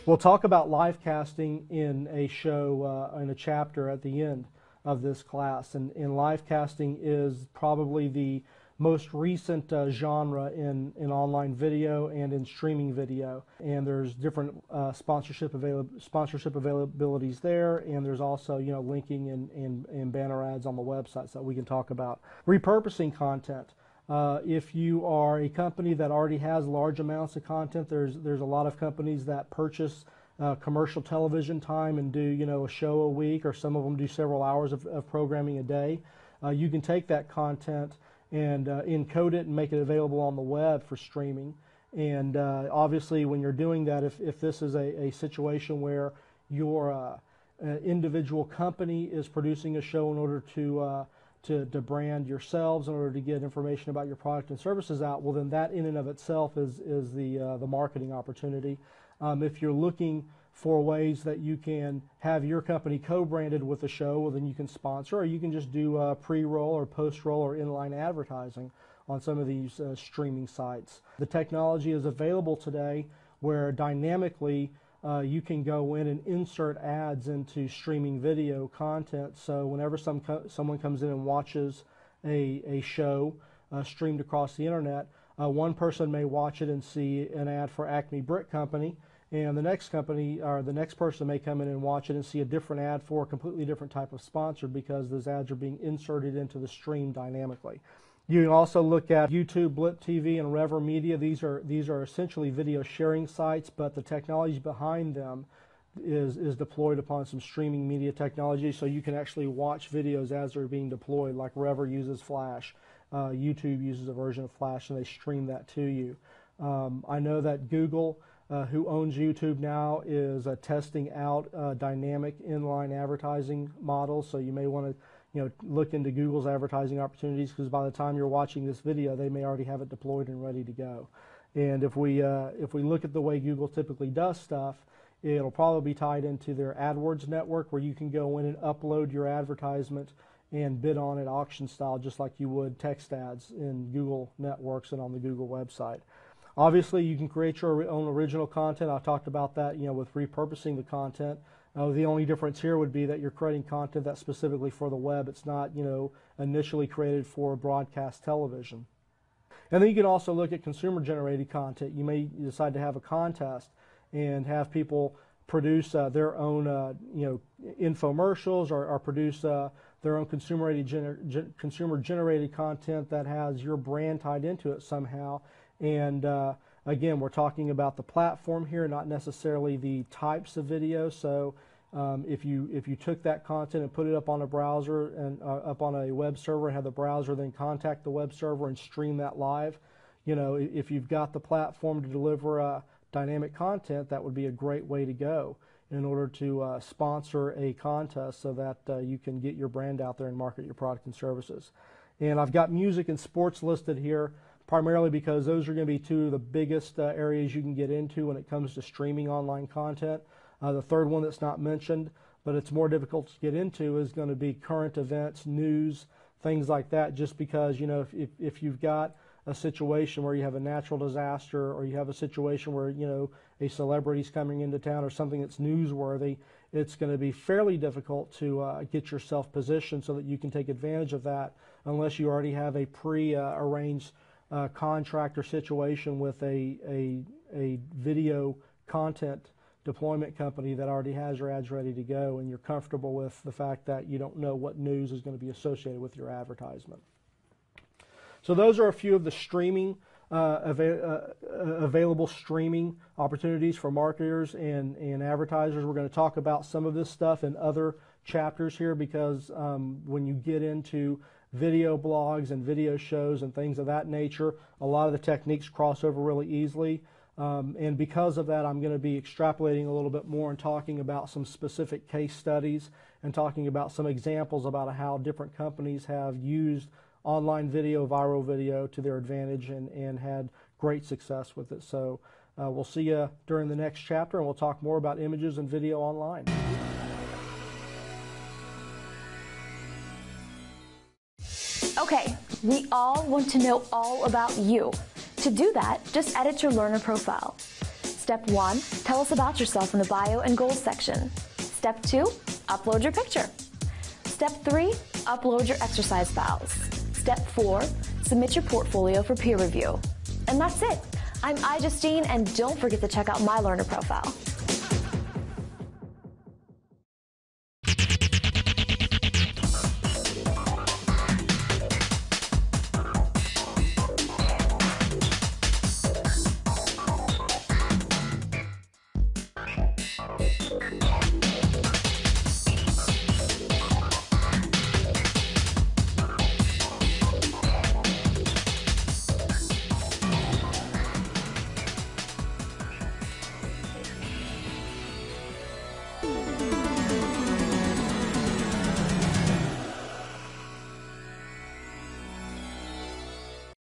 We'll talk about live casting in a show, in a chapter at the end of this class. And live casting is probably the most recent genre in online video and in streaming video. And there's different sponsorship availabilities there, and there's also, you know, linking and banner ads on the websites that we can talk about. Repurposing content. If you are a company that already has large amounts of content, there's a lot of companies that purchase commercial television time and do, you know, a show a week, or some of them do several hours of programming a day. You can take that content and encode it and make it available on the web for streaming. And obviously, when you're doing that, if this is a situation where your individual company is producing a show in order to brand yourselves, in order to get information about your product and services out, well, then that in and of itself is the marketing opportunity. If you're looking for ways that you can have your company co-branded with a show, well, then you can sponsor, or you can just do pre-roll or post-roll or inline advertising on some of these streaming sites. The technology is available today where dynamically you can go in and insert ads into streaming video content. So whenever someone comes in and watches a show streamed across the internet, one person may watch it and see an ad for Acme Brick Company, and the next company or the next person may come in and watch it and see a different ad for a completely different type of sponsor, because those ads are being inserted into the stream dynamically. You can also look at YouTube, Blip TV, and Rever Media. These are essentially video sharing sites, but the technology behind them is deployed upon some streaming media technology, so you can actually watch videos as they're being deployed. Like Rever uses Flash, YouTube uses a version of Flash, and they stream that to you. I know that Google, who owns YouTube now, is testing out dynamic inline advertising models, so you may want to, you know, look into Google's advertising opportunities, because by the time you're watching this video, they may already have it deployed and ready to go. And if we look at the way Google typically does stuff, it'll probably be tied into their AdWords network, where you can go in and upload your advertisement and bid on it auction style, just like you would text ads in Google networks and on the Google website. Obviously, you can create your own original content. I talked about that, you know, with repurposing the content. The only difference here would be that you're creating content that's specifically for the web. It's not, you know, initially created for broadcast television. And then you can also look at consumer-generated content. You may decide to have a contest and have people produce their own, you know, infomercials, or produce their own consumer-generated content that has your brand tied into it somehow. And again, we're talking about the platform here, not necessarily the types of video. So if you took that content and put it up on a browser and up on a web server, and have the browser then contact the web server and stream that live, you know, if you've got the platform to deliver dynamic content, that would be a great way to go in order to sponsor a contest, so that you can get your brand out there and market your product and services. And I've got music and sports listed here, primarily because those are going to be two of the biggest areas you can get into when it comes to streaming online content. The third one that's not mentioned, but it's more difficult to get into, is going to be current events, news, things like that, just because, you know, if you've got a situation where you have a natural disaster, or you have a situation where, you know, a celebrity's coming into town, or something that's newsworthy, it's going to be fairly difficult to get yourself positioned so that you can take advantage of that, unless you already have a pre-arranged contract or situation with a video content deployment company that already has your ads ready to go, and you're comfortable with the fact that you don't know what news is going to be associated with your advertisement. So those are a few of the streaming available streaming opportunities for marketers and advertisers. We're going to talk about some of this stuff in other chapters here, because when you get into video blogs and video shows and things of that nature, a lot of the techniques cross over really easily. And because of that, I'm going to be extrapolating a little bit more and talking about some specific case studies, and talking about some examples about how different companies have used online video, viral video, to their advantage and had great success with it. So we'll see you during the next chapter, and we'll talk more about images and video online. Okay, we all want to know all about you. To do that, just edit your learner profile. Step 1, tell us about yourself in the bio and goals section. Step 2, upload your picture. Step 3, upload your exercise files. Step 4, submit your portfolio for peer review. And that's it. I'm iJustine, and don't forget to check out my learner profile.